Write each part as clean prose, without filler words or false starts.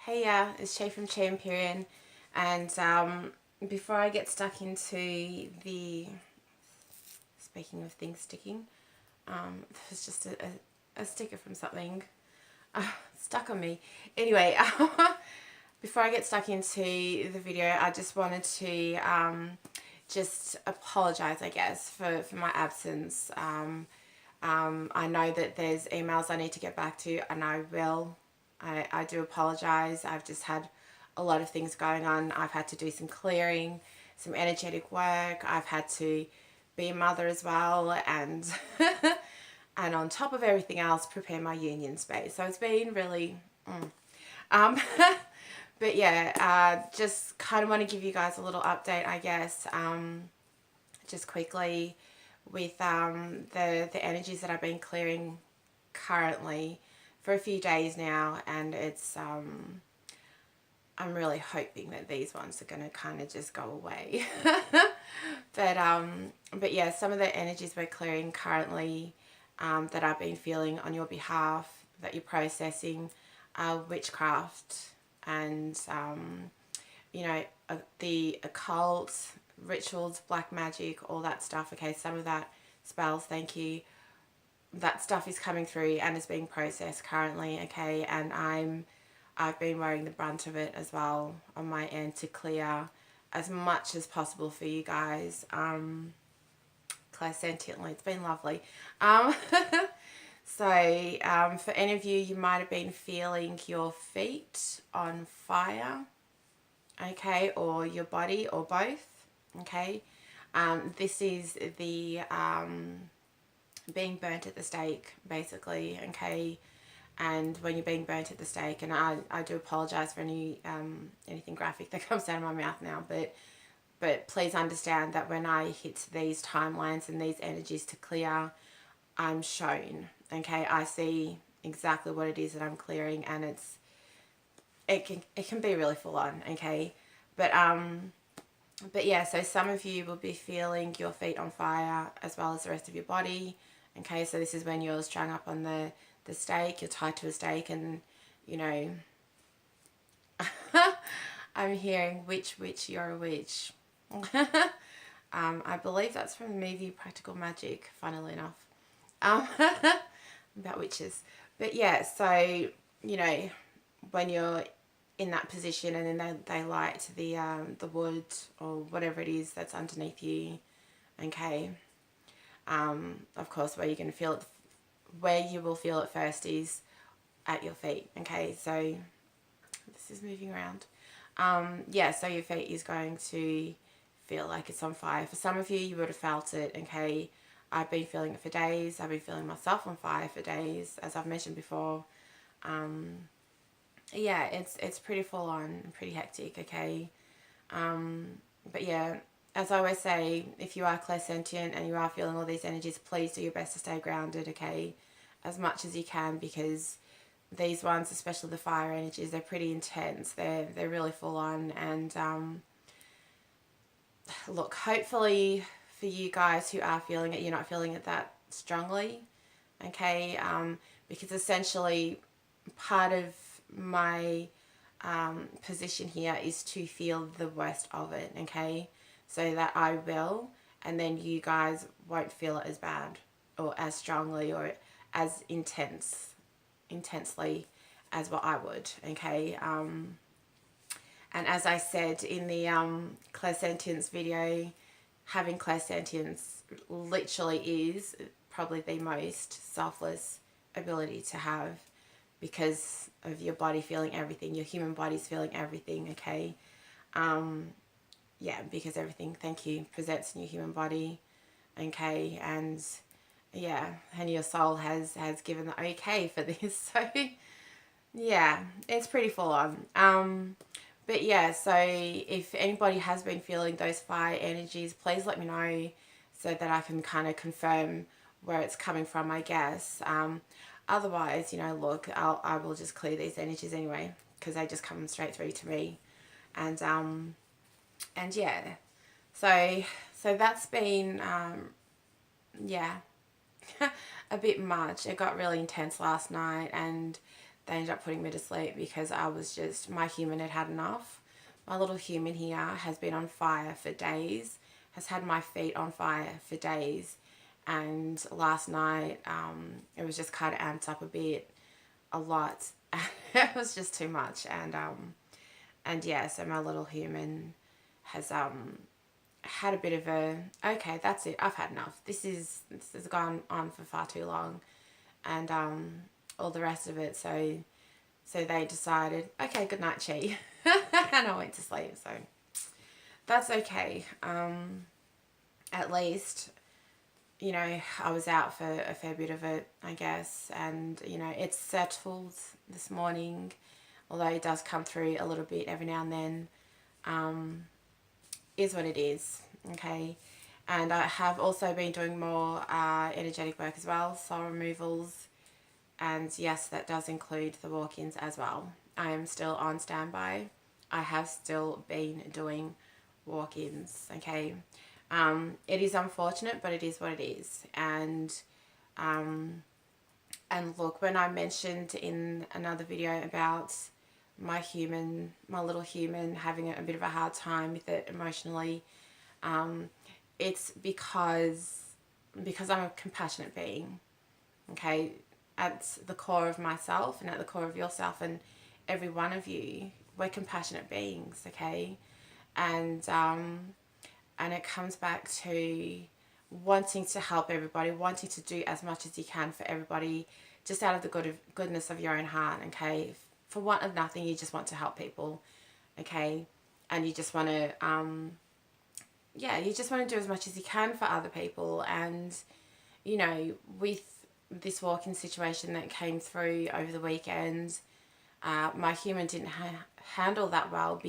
Hey, it's Shay from Champion, and before I get stuck into speaking of things sticking, there's just a sticker from something stuck on me. Anyway, before I get stuck into the video, I just wanted to just apologise, I guess, for my absence. I know that there's emails I need to get back to, and I will. I do apologise. I've just had a lot of things going on. I've had to do some clearing, some energetic work. I've had to be a mother as well, and and on top of everything else, prepare my union space. So it's been really, but yeah, just kind of want to give you guys a little update, I guess, just quickly with the energies that I've been clearing currently for a few days now, and it's I'm really hoping that these ones are going to kind of just go away. But yeah, some of the energies we're clearing currently that I've been feeling on your behalf, that you're processing, witchcraft and you know, the occult, rituals, black magic, all that stuff. Okay, some of that spells, thank you, that stuff is coming through and is being processed currently. Okay, and I've been wearing the brunt of it as well on my end to clear as much as possible for you guys, clairsentiently. It's been lovely. So for any of you might have been feeling your feet on fire, okay, or your body, or both, okay. This is the being burnt at the stake, basically, okay. And when you're being burnt at the stake, and I do apologize for any anything graphic that comes out of my mouth now, but please understand that when I hit these timelines and these energies to clear, I'm shown, okay. I see exactly what it is that I'm clearing, and it can be really full on, okay. But yeah, so some of you will be feeling your feet on fire as well as the rest of your body, okay. So this is when you're strung up on the stake, you're tied to a stake, and you know, I'm hearing witch, you're a witch. I believe that's from the movie Practical Magic, funnily enough, about witches. But yeah, so you know, when you're in that position and then they light the wood or whatever it is that's underneath you, okay. Of course, where you're going to feel it, where you will feel it first is at your feet, okay. So this is moving around. Yeah, so your feet is going to feel like it's on fire. For some of you, you would have felt it, okay. I've been feeling it for days. I've been feeling myself on fire for days, as I've mentioned before. Yeah, it's pretty full on, pretty hectic, okay. But yeah, as I always say, if you are clairsentient and you are feeling all these energies, please do your best to stay grounded, okay, as much as you can, because these ones, especially the fire energies, they're pretty intense. They're really full on, and look, hopefully for you guys who are feeling it, you're not feeling it that strongly, okay, because essentially part of my position here is to feel the worst of it, okay, so that I will, and then you guys won't feel it as bad or as strongly or as intensely as what I would, okay. And as I said in the clairsentience video, having clairsentience literally is probably the most selfless ability to have, because of your body feeling everything, your human body's feeling everything, okay. Yeah, because everything, thank you, presents in your human body, okay. And yeah, and your soul has given the okay for this. So yeah, it's pretty full on. But yeah, so if anybody has been feeling those fire energies, please let me know so that I can kind of confirm where it's coming from, I guess. Otherwise, you know, look, I will just clear these energies anyway, because they just come straight through to me. And yeah, so that's been yeah, a bit much. It got really intense last night, and they ended up putting me to sleep because I was just, my human had had enough. My little human here has been on fire for days, has had my feet on fire for days. And last night, it was just kind of amped up a lot. It was just too much. And yeah, so my little human has had a bit of a, okay, that's it, I've had enough. This has gone on for far too long, and all the rest of it. So they decided, okay, good night, Chi. And I went to sleep. So that's okay. At least, you know, I was out for a fair bit of it, I guess, and you know, it's settled this morning, although it does come through a little bit every now and then. Is what it is, okay. And I have also been doing more energetic work as well, soul removals, and yes, that does include the walk-ins as well. I am still on standby. I have still been doing walk-ins, okay. It is unfortunate, but it is what it is. And look, when I mentioned in another video about my little human having a bit of a hard time with it emotionally, it's because I'm a compassionate being, okay. At the core of myself and at the core of yourself and every one of you, we're compassionate beings, okay. And it comes back to wanting to help everybody, wanting to do as much as you can for everybody, just out of the goodness of your own heart, okay. For want of nothing, you just want to help people, okay. And you just want to you just want to do as much as you can for other people. And you know, with this walk-in situation that came through over the weekend, my human didn't handle that well,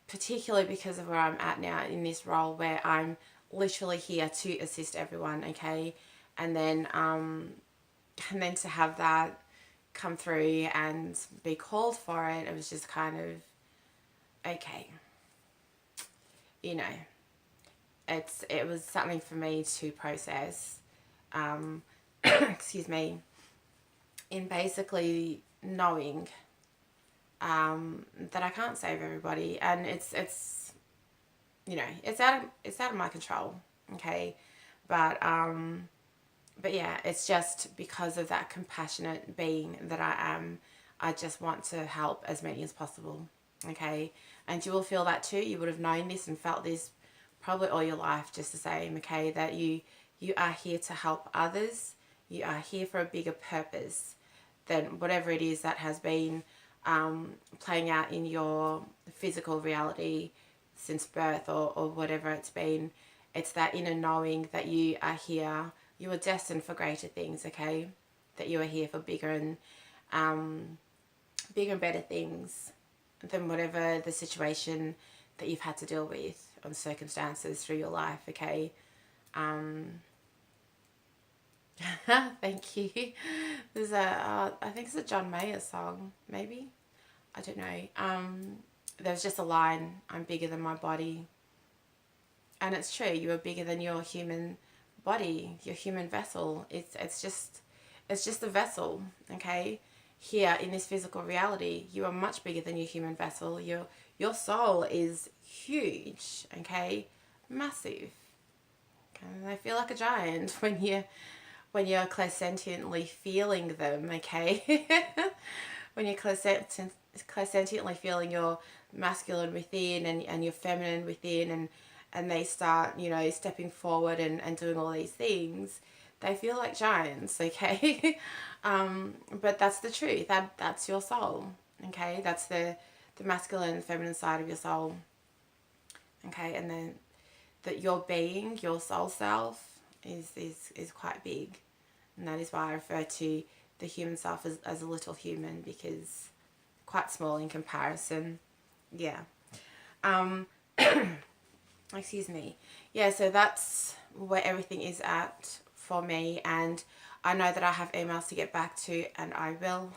particularly because of where I'm at now in this role, where I'm literally here to assist everyone, okay. And then to have that come through and be called for it, it was just kind of, okay, you know, it was something for me to process, excuse me, in basically knowing that I can't save everybody, and it's you know, it's out of my control, okay. But yeah, it's just because of that compassionate being that I am. I just want to help as many as possible, okay. And you will feel that too. You would have known this and felt this probably all your life, just the same, okay. That you are here to help others. You are here for a bigger purpose than whatever it is that has been playing out in your physical reality since birth, or whatever it's been. It's that inner knowing that you are here, you are destined for greater things, okay. That you are here for bigger and better things than whatever the situation that you've had to deal with, on circumstances through your life, okay. Thank you. There's I think it's a John Mayer song, maybe, I don't know. There's just a line, I'm bigger than my body. And it's true, you are bigger than your human body, your human vessel. It's just a vessel, okay. Here in this physical reality, you are much bigger than your human vessel. Your soul is huge, okay, massive. Okay? I feel like a giant when you're clairsentiently feeling them, okay. When you're clairsentiently feeling your masculine within and your feminine within, and they start, you know, stepping forward and doing all these things, they feel like giants, okay. But that's the truth. That's your soul, okay. That's the masculine and feminine side of your soul, okay. And then that your being, your soul self, is quite big, and that is why I refer to the human self as a little human, because quite small in comparison. Yeah. Excuse me. Yeah, so that's where everything is at for me, and I know that I have emails to get back to, and I will.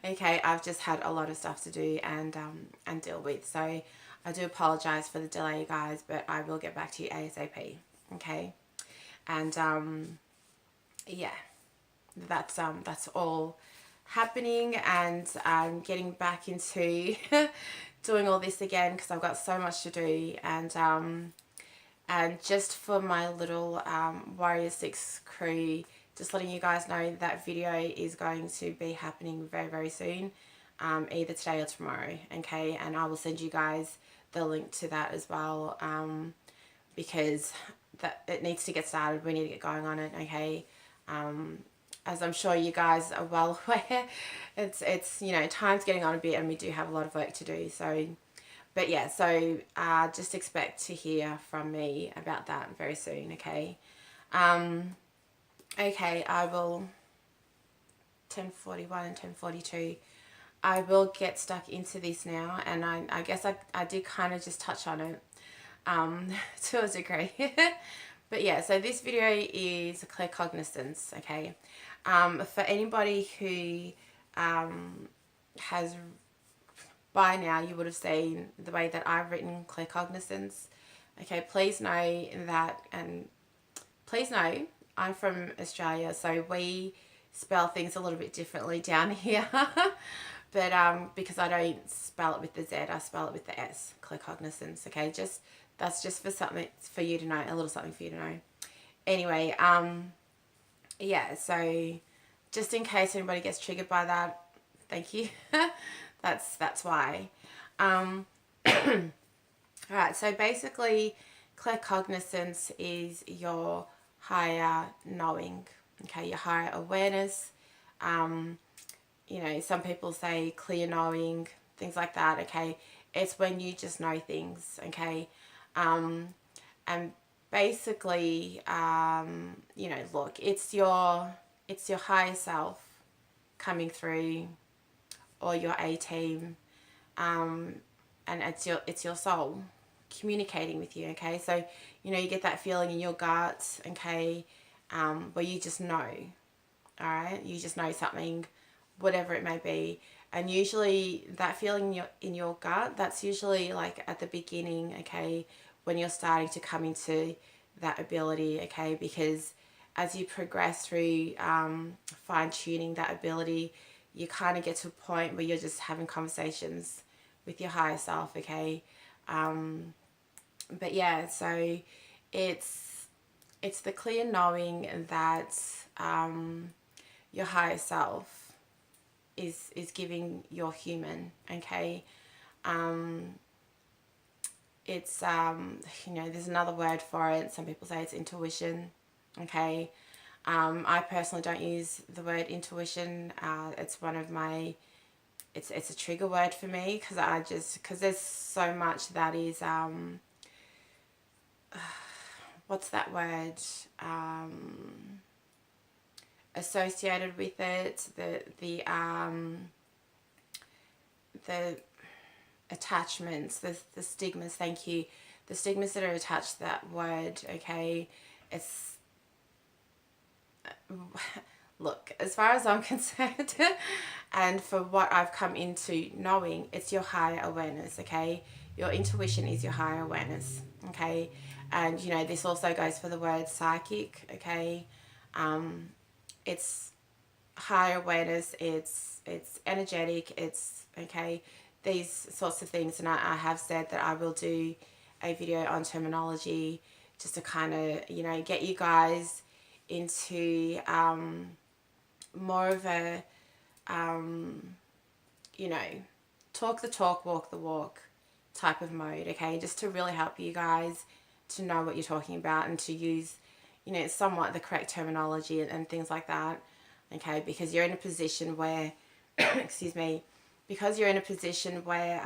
Okay, I've just had a lot of stuff to do and deal with, so I do apologize for the delay, guys, but I will get back to you ASAP. Okay. And yeah, that's all happening, and I'm getting back into doing all this again because I've got so much to do. And just for my little Warrior 6 crew, just letting you guys know that video is going to be happening very, very soon, either today or tomorrow, okay? And I will send you guys the link to that as well, because that it needs to get started. We need to get going on it, okay? As I'm sure you guys are well aware, it's you know, time's getting on a bit, and we do have a lot of work to do. So, but yeah, so just expect to hear from me about that very soon, okay? Okay, I will, 10:41 and 10:42, I will get stuck into this now, and I guess I did kind of just touch on it to a degree. But yeah, so this video is claircognizance, okay? For anybody who has, by now, you would have seen the way that I've written claircognizance, okay? Please know that, and please know I'm from Australia, so we spell things a little bit differently down here. But because I don't spell it with the Z, I spell it with the S, claircognizance, okay? That's just for something for you to know, a little something for you to know. Anyway, yeah, so just in case anybody gets triggered by that, thank you. That's why. All right, so basically claircognizance is your higher knowing, okay, your higher awareness. You know, some people say clear knowing, things like that, okay? It's when you just know things, okay? And basically, you know, look, it's your higher self coming through, or your A-team, and it's your soul communicating with you, okay? So, you know, you get that feeling in your gut, okay, where you just know, all right? You just know something, whatever it may be. And usually that feeling in your gut, that's usually like at the beginning, okay, when you're starting to come into that ability, okay? Because as you progress through fine-tuning that ability, you kind of get to a point where you're just having conversations with your higher self, okay? But yeah, so it's the clear knowing that your higher self is giving your human, okay? It's you know, there's another word for it. Some people say it's intuition, okay? I personally don't use the word intuition. It's one of my, it's a trigger word for me, because there's so much that is what's that word, associated with it, the attachments, the stigmas, thank you, the stigmas that are attached to that word, okay? It's look, as far as I'm concerned, and for what I've come into knowing, it's your higher awareness, okay? Your intuition is your higher awareness, okay? And, you know, this also goes for the word psychic, okay? It's higher awareness, it's energetic, it's, okay, these sorts of things. And I have said that I will do a video on terminology, just to kind of, you know, get you guys into more of a, you know, talk the talk, walk the walk type of mode, okay? Just to really help you guys to know what you're talking about, and to use, you know, somewhat the correct terminology and things like that, okay? Because you're in a position where, excuse me, because you're in a position where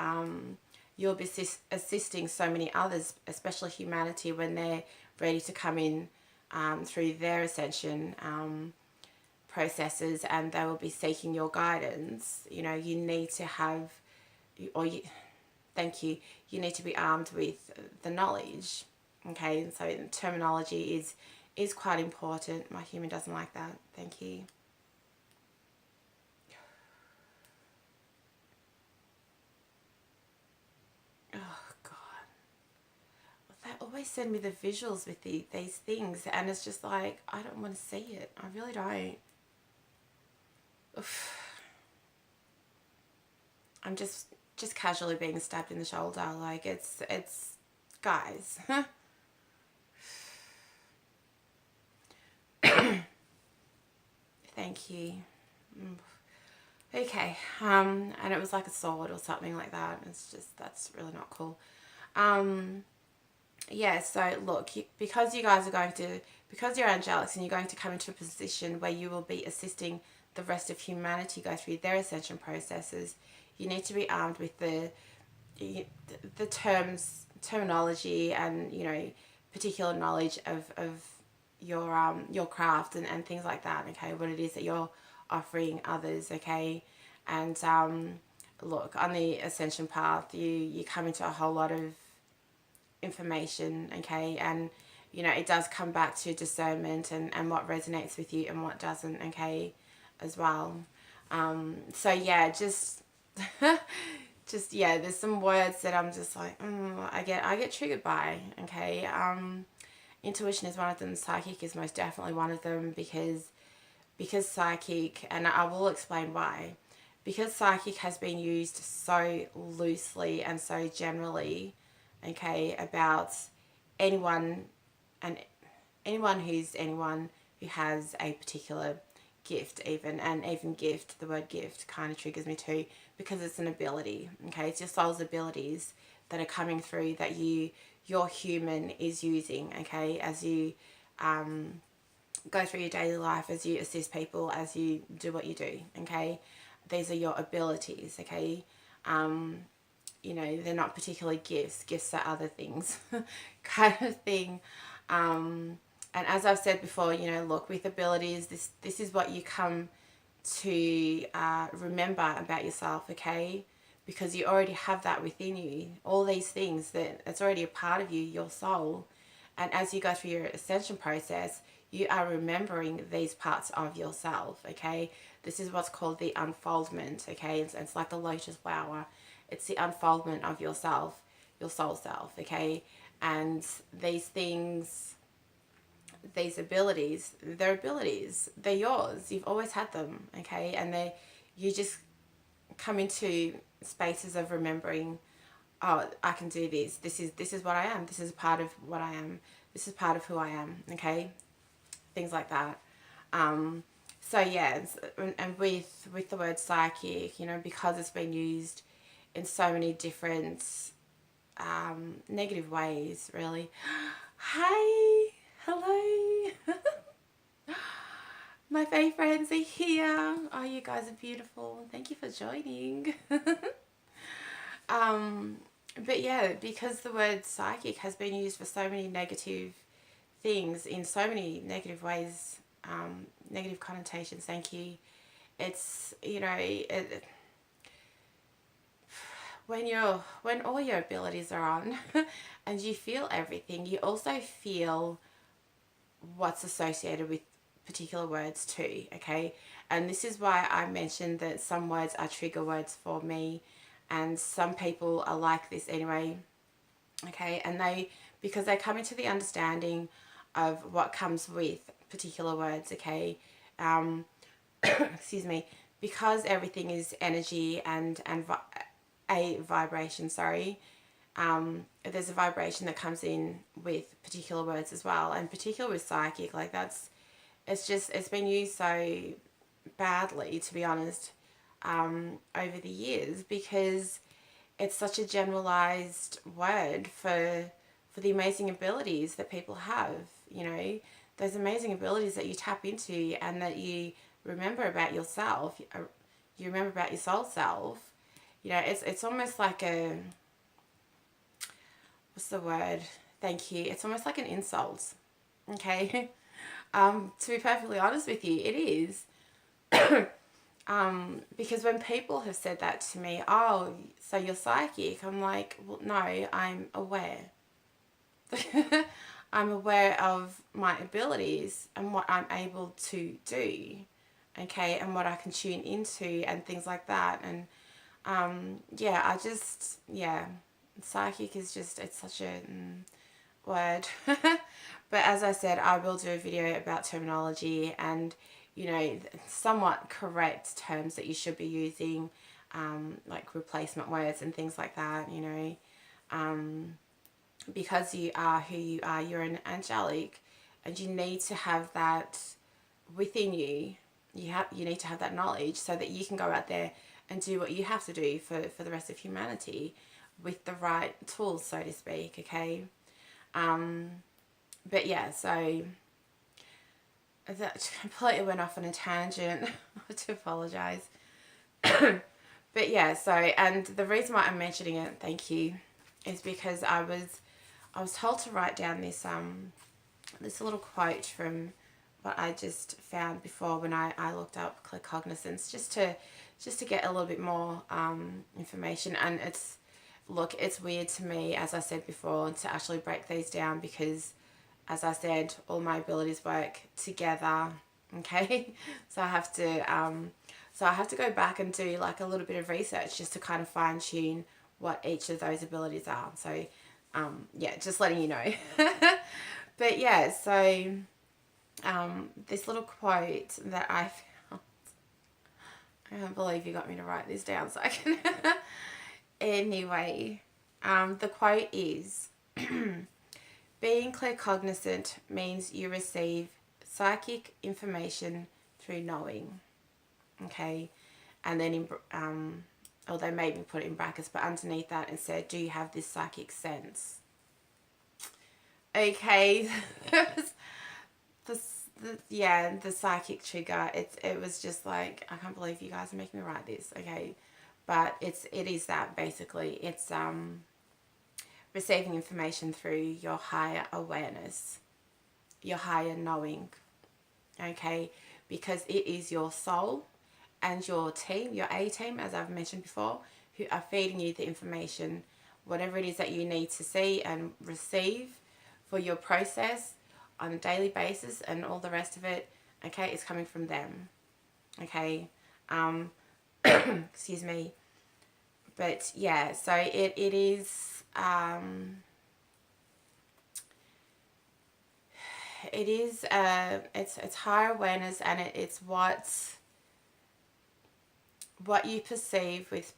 you'll be assisting so many others, especially humanity, when they're ready to come in through their ascension processes, and they will be seeking your guidance. You know, you need to have, thank you, you need to be armed with the knowledge, okay? And so terminology is quite important. My human doesn't like that. Thank you. Oh God, they always send me the visuals with these things, and it's just like, I don't want to see it. I really don't. I'm just casually being stabbed in the shoulder. Like, it's guys. Thank you. Okay, and it was like a sword or something like that. It's just, that's really not cool. Yeah, so look, because you guys are going to, because you're angelics and you're going to come into a position where you will be assisting the rest of humanity go through their ascension processes, you need to be armed with the terminology and, you know, particular knowledge of your craft and things like that, okay, what it is that you're offering others, okay. And look, on the ascension path, you come into a whole lot of information, okay, and you know, it does come back to discernment and what resonates with you and what doesn't, okay, as well. So yeah, just just yeah, there's some words that I'm just like, I get triggered by, okay. Intuition is one of them. Psychic is most definitely one of them, because psychic, and I will explain why, because psychic has been used so loosely and so generally, okay, about anyone and anyone who has a particular gift, even gift, the word gift kind of triggers me too, because it's an ability, okay, it's your soul's abilities that are coming through that your human is using, okay, as you go through your daily life, as you assist people, as you do what you do, okay. These are your abilities, okay. You know, they're not particularly gifts are other things kind of thing. And as I've said before, you know, look, with abilities, this is what you come to remember about yourself, okay, because you already have that within you, all these things, that it's already a part of you, your soul. And as you go through your ascension process, you are remembering these parts of yourself, okay. This is what's called the unfoldment, okay. It's like the lotus flower. It's the unfoldment of yourself, your soul self, okay. And these things, these abilities, they're yours. You've always had them, okay. And you just come into spaces of remembering, oh, I can do this. This is what I am. This is part of what I am. This is part of who I am, okay. Things like that. So yeah, and with the word psychic, you know, because it's been used in so many different negative ways, really. Hi, hello. My fae friends are here. Oh, you guys are beautiful. Thank you for joining. But yeah, because the word psychic has been used for so many negative things in so many negative ways, negative connotations, thank you. It's, you know, when all your abilities are on and you feel everything, you also feel what's associated with particular words too, okay. And this is why I mentioned that some words are trigger words for me, and some people are like this anyway, okay. And because they come into the understanding of what comes with particular words, okay. Excuse me, because everything is energy and a vibration, sorry. There's a vibration that comes in with particular words as well, and particular with psychic, like it's been used so badly, to be honest, over the years, because it's such a generalized word for the amazing abilities that people have, you know, those amazing abilities that you tap into and that you remember about yourself, you remember about your soul self. You know, it's almost like what's the word? Thank you. It's almost like an insult, okay? To be perfectly honest with you, it is. Because when people have said that to me, oh, so you're psychic, I'm like, well, no, I'm aware. I'm aware of my abilities and what I'm able to do, okay, and what I can tune into and things like that. And yeah, psychic is just, it's such a word. But as I said, I will do a video about terminology and, you know, somewhat correct terms that you should be using, like replacement words and things like that, you know. Because you are who you are, you're an angelic, and you need to have that within you. You need to have that knowledge so that you can go out there and do what you have to do for the rest of humanity with the right tools, so to speak, okay? But yeah, so that completely went off on a tangent. I do apologise. But yeah, so, and the reason why I'm mentioning it, thank you, is because I was told to write down this this little quote from what I just found before when I looked up Claircognisance, just to get a little bit more information. And it's weird to me, as I said before, to actually break these down because, as I said, all my abilities work together, okay? So I have to go back and do like a little bit of research just to kind of fine tune what each of those abilities are. So yeah, just letting you know. But yeah, so this little quote that I found, I can't believe you got me to write this down so I can. Anyway, the quote is, being claircognizant means you receive psychic information through knowing. Okay, and then or they made me put it in brackets, but underneath that it said, do you have this psychic sense? Okay. The psychic trigger, it was just like, I can't believe you guys are making me write this, okay? But it is that, basically. It's receiving information through your higher awareness, your higher knowing, okay? Because it is your soul and your team, your A team, as I've mentioned before, who are feeding you the information, whatever it is that you need to see and receive for your process on a daily basis and all the rest of it, okay, it's coming from them, okay? Excuse me. But yeah, so it is, it's higher awareness, and it's what you perceive with,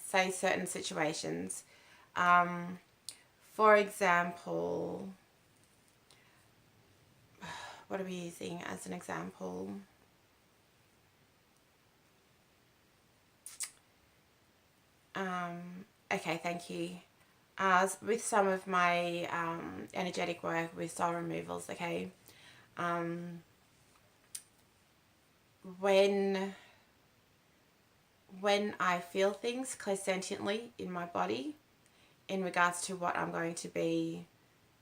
say, certain situations. For example, what are we using as an example? Okay, thank you. With some of my energetic work with soul removals, okay, when I feel things clairsentiently in my body in regards to what I'm going to be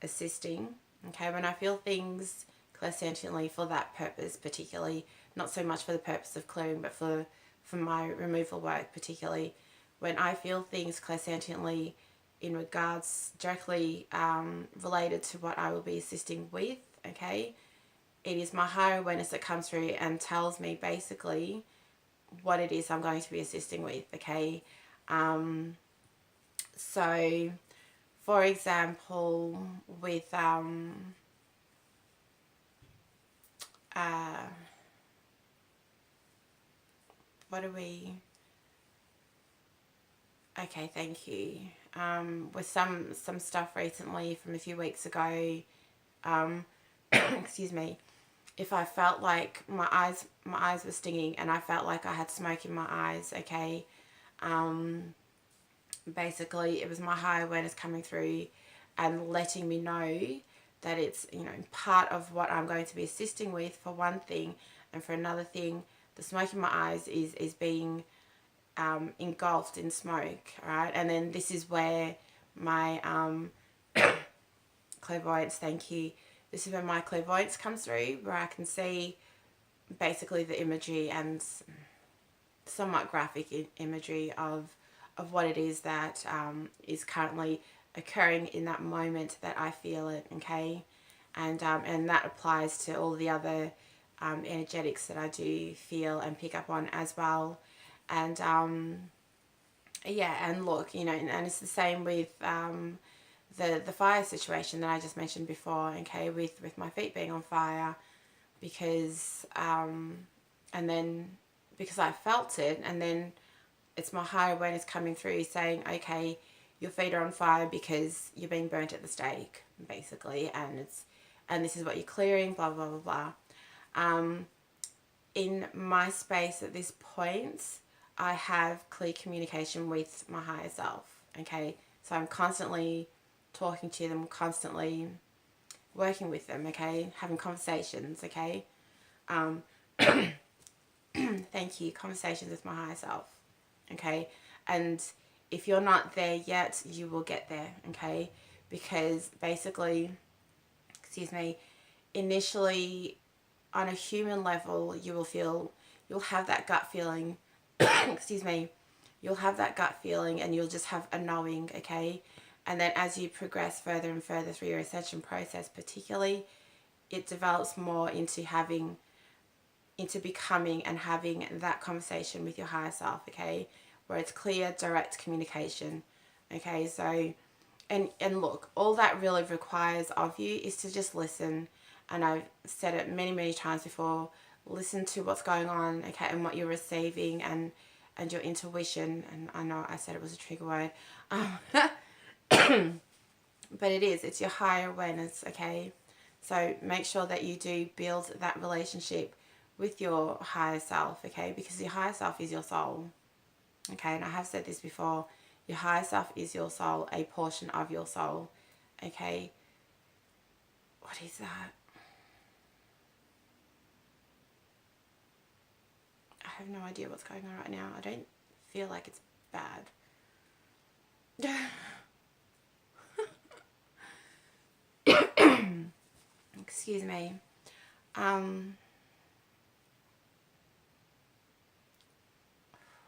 assisting, okay, when I feel things clairsentiently for that purpose, particularly, not so much for the purpose of clearing, but for my removal work particularly, when I feel things clairsentiently in regards directly related to what I will be assisting with, okay, it is my higher awareness that comes through and tells me basically what it is I'm going to be assisting with, okay. So, for example, with what are we? Okay, thank you. With some stuff recently from a few weeks ago, excuse me, if I felt like my eyes were stinging and I felt like I had smoke in my eyes, okay, basically it was my higher awareness coming through and letting me know that it's, you know, part of what I'm going to be assisting with, for one thing, and for another thing, the smoke in my eyes is being engulfed in smoke, right? And then this is where my clairvoyance, thank you, this is where my clairvoyance comes through, where I can see basically the imagery and somewhat graphic imagery of what it is that is currently occurring in that moment that I feel it, okay? And that applies to all the other energetics that I do feel and pick up on as well. And yeah, and look, you know, and it's the same with the fire situation that I just mentioned before, okay, with my feet being on fire, because And then, because I felt it, and then it's my higher awareness coming through saying, okay, your feet are on fire because you're being burnt at the stake, basically, and this is what you're clearing, blah, blah, blah, blah. In my space at this point, I have clear communication with my higher self, okay? So I'm constantly talking to them, constantly working with them, okay? Having conversations, okay? Thank you. Conversations with my higher self, okay? And if you're not there yet, you will get there, okay? Because basically, excuse me, initially on a human level, you'll have that gut feeling, excuse me, you'll have that gut feeling and you'll just have a knowing, okay? And then as you progress further and further through your ascension process, particularly, it develops more into becoming and having that conversation with your higher self, okay? Where it's clear, direct communication, okay? So, and look, all that really requires of you is to just listen. And I've said it many, many times before, listen to what's going on, okay, and what you're receiving, and your intuition. And I know I said it was a trigger word, but it's your higher awareness, okay? So make sure that you do build that relationship with your higher self, okay? Because your higher self is your soul, okay? And I have said this before, your higher self is your soul, a portion of your soul, okay? What is that? I have no idea what's going on right now. I don't feel like it's bad. Excuse me.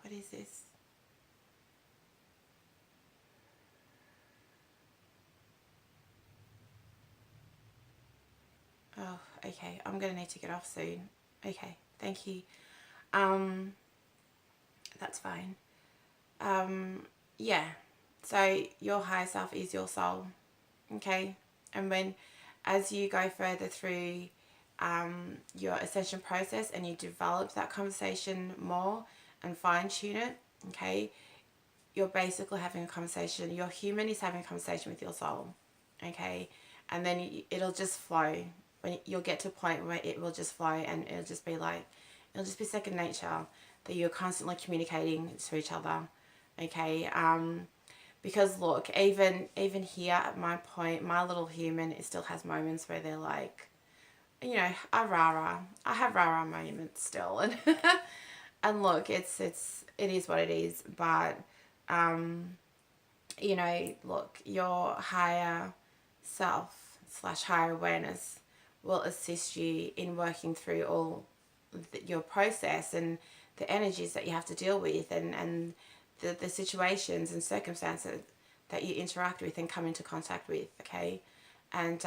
What is this? Oh, okay. I'm going to need to get off soon. Okay. Thank you. That's fine. Yeah. So your higher self is your soul. Okay. And as you go further through your ascension process and you develop that conversation more and fine tune it, okay, you're basically having a conversation. Your human is having a conversation with your soul, okay, and then it'll just flow. When you'll get to a point where it will just flow, and it'll just be second nature that you're constantly communicating to each other, okay. Because look, even here at my point, my little human, it still has moments where they're like, you know, I have rah-rah moments still, and and look, it is what it is, but you know, look, your higher self / higher awareness will assist you in working through all your process and the energies that you have to deal with, and the situations and circumstances that you interact with and come into contact with, okay? And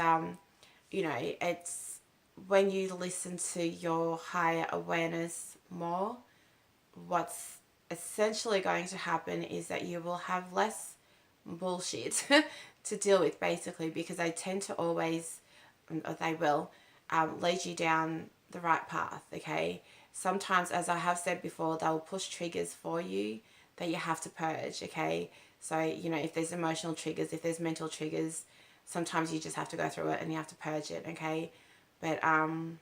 you know, it's when you listen to your higher awareness more, what's essentially going to happen is that you will have less bullshit to deal with, basically, because they tend to always, or they will, lead you down the right path, okay? Sometimes, as I have said before, they'll push triggers for you that you have to purge, okay? So, you know, if there's emotional triggers, if there's mental triggers, sometimes you just have to go through it and you have to purge it, okay? But, and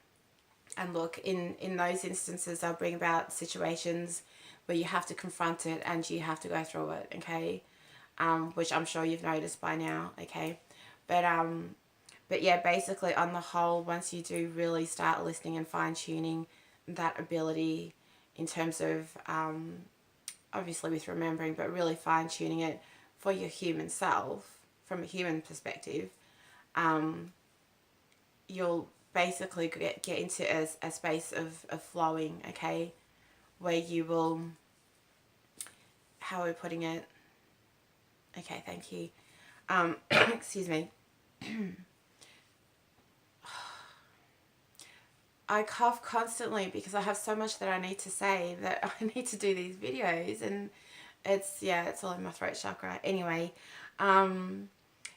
look, in those instances, they'll bring about situations where you have to confront it and you have to go through it, okay? Which I'm sure you've noticed by now, okay? But yeah, basically on the whole, once you do really start listening and fine-tuning that ability in terms of, obviously with remembering, but really fine-tuning it for your human self, from a human perspective, you'll basically get into a space of flowing, okay? Where you will, how are we putting it? Okay, thank you. Excuse me. I cough constantly because I have so much that I need to say that I need to do these videos, and it's all in my throat chakra. Anyway,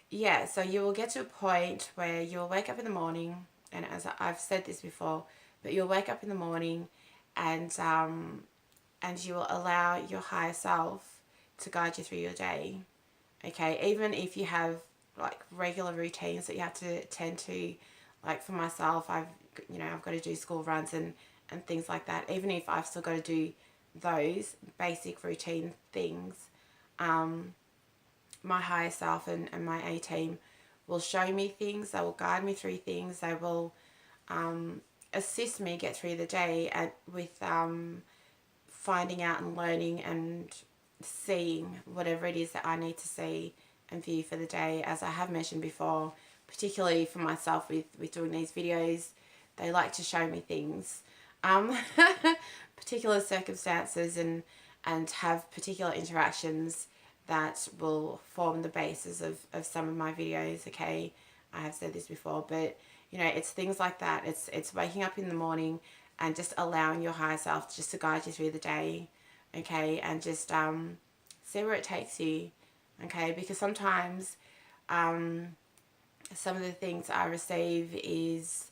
yeah, so you will get to a point where you'll wake up in the morning, and as I've said this before, but you'll wake up in the morning and you will allow your higher self to guide you through your day. Okay, even if you have like regular routines that you have to tend to, like for myself, I've got to do school runs and things like that. Even if I've still got to do those basic routine things, my higher self and my A team will show me things. They will guide me through things. They will assist me get through the day with finding out and learning and seeing whatever it is that I need to see and view for the day. As I have mentioned before, particularly for myself with doing these videos, they like to show me things, particular circumstances and have particular interactions that will form the basis of some of my videos. Okay, I have said this before, but it's things like that. It's waking up in the morning and just allowing your higher self just to guide you through the day, okay, and just see where it takes you, okay, because sometimes some of the things I receive is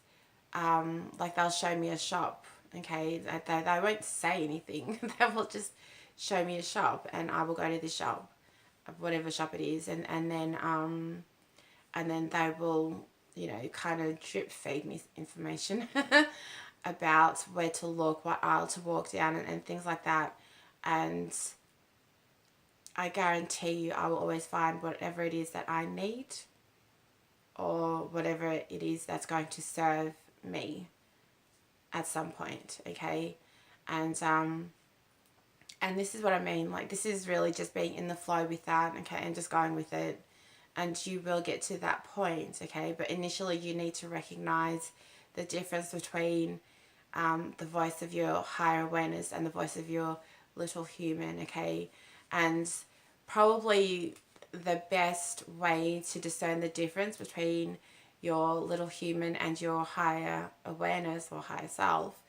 like they'll show me a shop, okay, they won't say anything. They will just show me a shop and I will go to the shop, whatever shop it is, and then they will kind of drip feed me information about where to look, what aisle to walk down, and things like that. And I guarantee you I will always find whatever it is that I need or whatever it is that's going to serve me at some point, okay? And this is what I mean, like this is really just being in the flow with that, okay, and just going with it. And you will get to that point, okay? But initially you need to recognize the difference between the voice of your higher awareness and the voice of your little human, okay? And probably the best way to discern the difference between your little human and your higher awareness or higher self,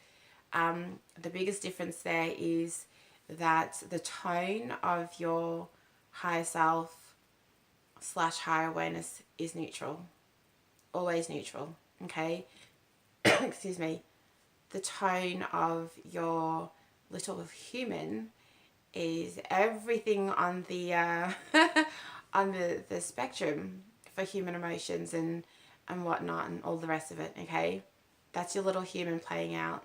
the biggest difference there is that the tone of your higher self / higher awareness is neutral, always neutral, okay? Excuse me. The tone of your little human is everything on the on the spectrum for human emotions and whatnot and all the rest of it, okay? That's your little human playing out.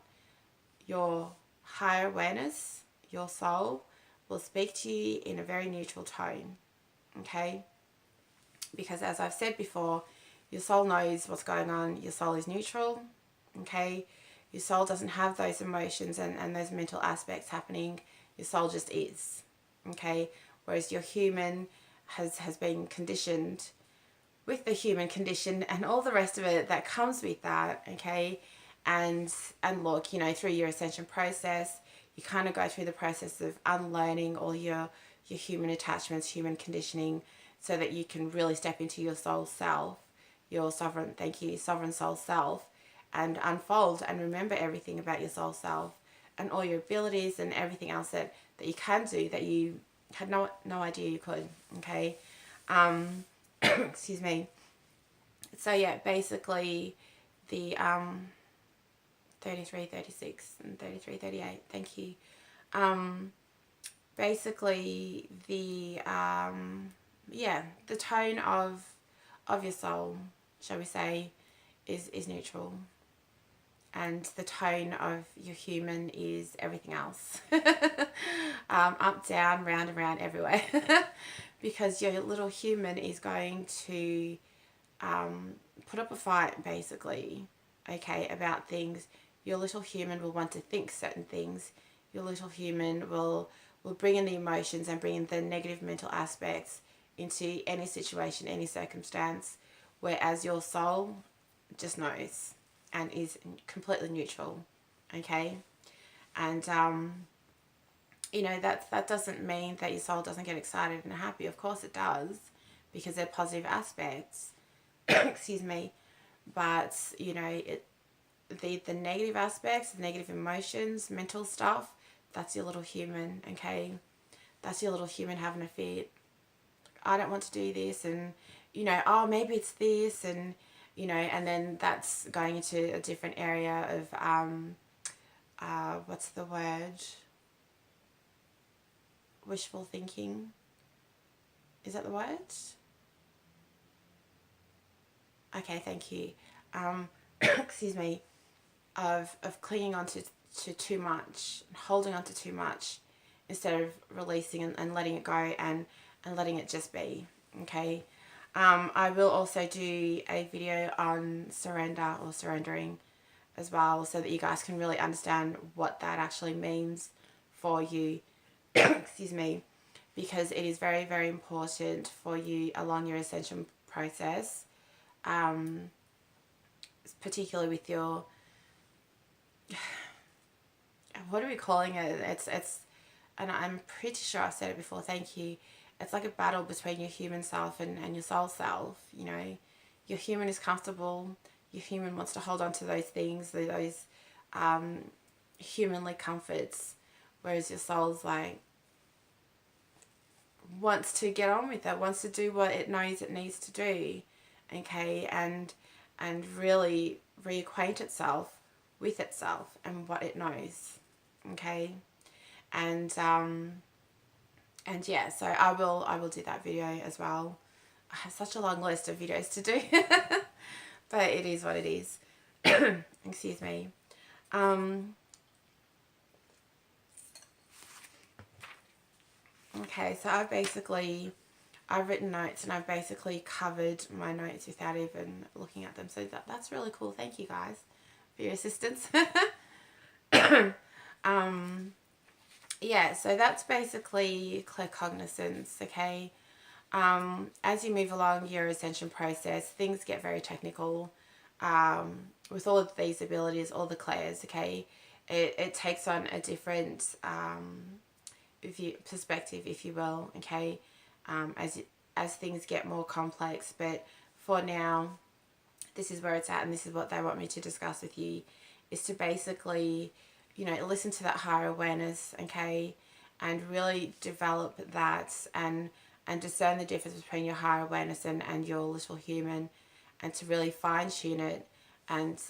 Your higher awareness, your soul, will speak to you in a very neutral tone, okay? Because as I've said before, your soul knows what's going on. Your soul is neutral, okay? Your soul doesn't have those emotions and those mental aspects happening. Your soul just is, okay? Whereas your human has been conditioned with the human condition and all the rest of it that comes with that, okay? And look, through your ascension process, you kind of go through the process of unlearning all your human attachments, human conditioning, so that you can really step into your soul self, your sovereign soul self, and unfold and remember everything about your soul self and all your abilities and everything else that you can do that you had no idea you could, okay? Excuse me. So yeah, basically the 33, 36 and 33, 38, thank you. Basically the the tone of your soul, shall we say, is neutral, and the tone of your human is everything else. Up, down, round and round, everywhere. Because your little human is going to put up a fight, basically, okay, about things. Your little human will want to think certain things. Your little human will bring in the emotions and bring in the negative mental aspects into any situation, any circumstance, whereas your soul just knows and is completely neutral, okay? And that doesn't mean that your soul doesn't get excited and happy. Of course it does, because they're positive aspects. Excuse me. But the negative aspects, the negative emotions, mental stuff, that's your little human, okay? That's your little human having a fit. I don't want to do this, and oh, maybe it's this, and and then that's going into a different area what's the word? Wishful thinking. Is that the word? Okay, thank you. Excuse me. Of clinging on to too much, holding on to too much, instead of releasing and letting it go and letting it just be. Okay. I will also do a video on surrender or surrendering as well, so that you guys can really understand what that actually means for you. Excuse me. Because it is very, very important for you along your ascension process, particularly with your, what are we calling it? It's, and I'm pretty sure I've said it before, thank you. It's like a battle between your human self and your soul self, you know. Your human is comfortable. Your human wants to hold on to those things, those humanly comforts, whereas your soul's like, wants to get on with it, wants to do what it knows it needs to do, okay, and really reacquaint itself with itself and what it knows, okay, and yeah, so I will do that video as well. I have such a long list of videos to do, but it is what it is. Excuse me. Okay, so I've written notes and I've basically covered my notes without even looking at them. So that's really cool. Thank you guys for your assistance. Yeah, so that's basically claircognizance, okay? As you move along your ascension process, things get very technical. With all of these abilities, all the clairs, okay? It takes on a different perspective, if you will, okay, as things get more complex. But for now, this is where it's at, and this is what they want me to discuss with you, is to basically, you know, listen to that higher awareness, okay, and really develop that and discern the difference between your higher awareness and your little human, and to really fine tune it and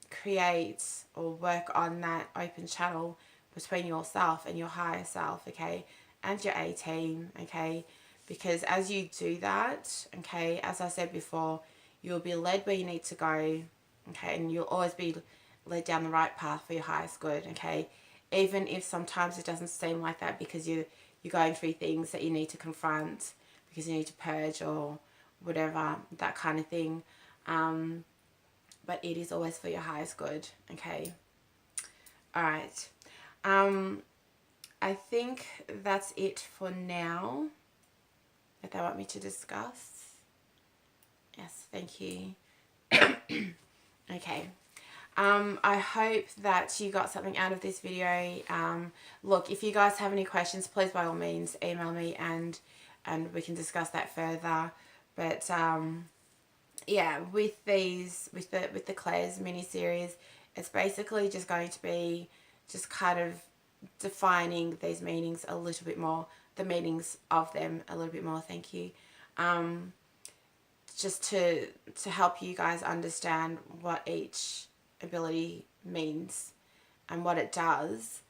create or work on that open channel between yourself and your higher self, okay, and your A-team, okay, because as you do that, okay, as I said before, you'll be led where you need to go, okay, and you'll always be led down the right path for your highest good, okay, even if sometimes it doesn't seem like that, because you're going through things that you need to confront, because you need to purge or whatever, that kind of thing, but it is always for your highest good, okay. All right. I think that's it for now that they want me to discuss. Yes, thank you. Okay. I hope that you got something out of this video. Look, if you guys have any questions, please by all means email me and we can discuss that further. But yeah, with the Claire's mini series, it's basically just going to be just kind of defining these meanings a little bit more, the meanings of them a little bit more, thank you. Just to help you guys understand what each ability means and what it does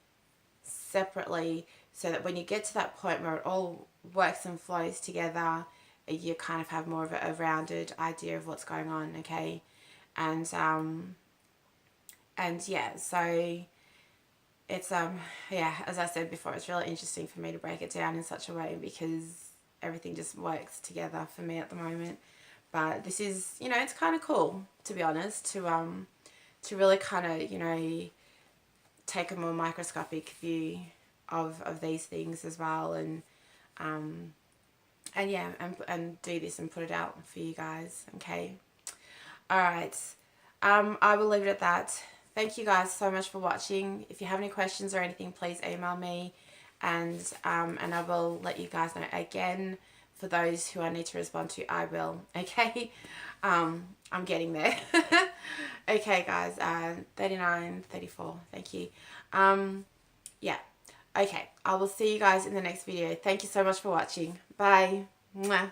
separately, so that when you get to that point where it all works and flows together, you kind of have more of a rounded idea of what's going on, okay? And yeah, so it's yeah, as I said before, it's really interesting for me to break it down in such a way, because everything just works together for me at the moment. But this is, you know, it's kind of cool, to be honest, to really kind of, you know, take a more microscopic view of these things as well, and yeah, and do this and put it out for you guys, okay? All right, I will leave it at that. Thank you guys so much for watching. If you have any questions or anything, please email me, and I will let you guys know again. For those who I need to respond to, I will, okay? I'm getting there. Okay, guys, 39, 34, thank you. Yeah, okay, I will see you guys in the next video. Thank you so much for watching. Bye. Mwah.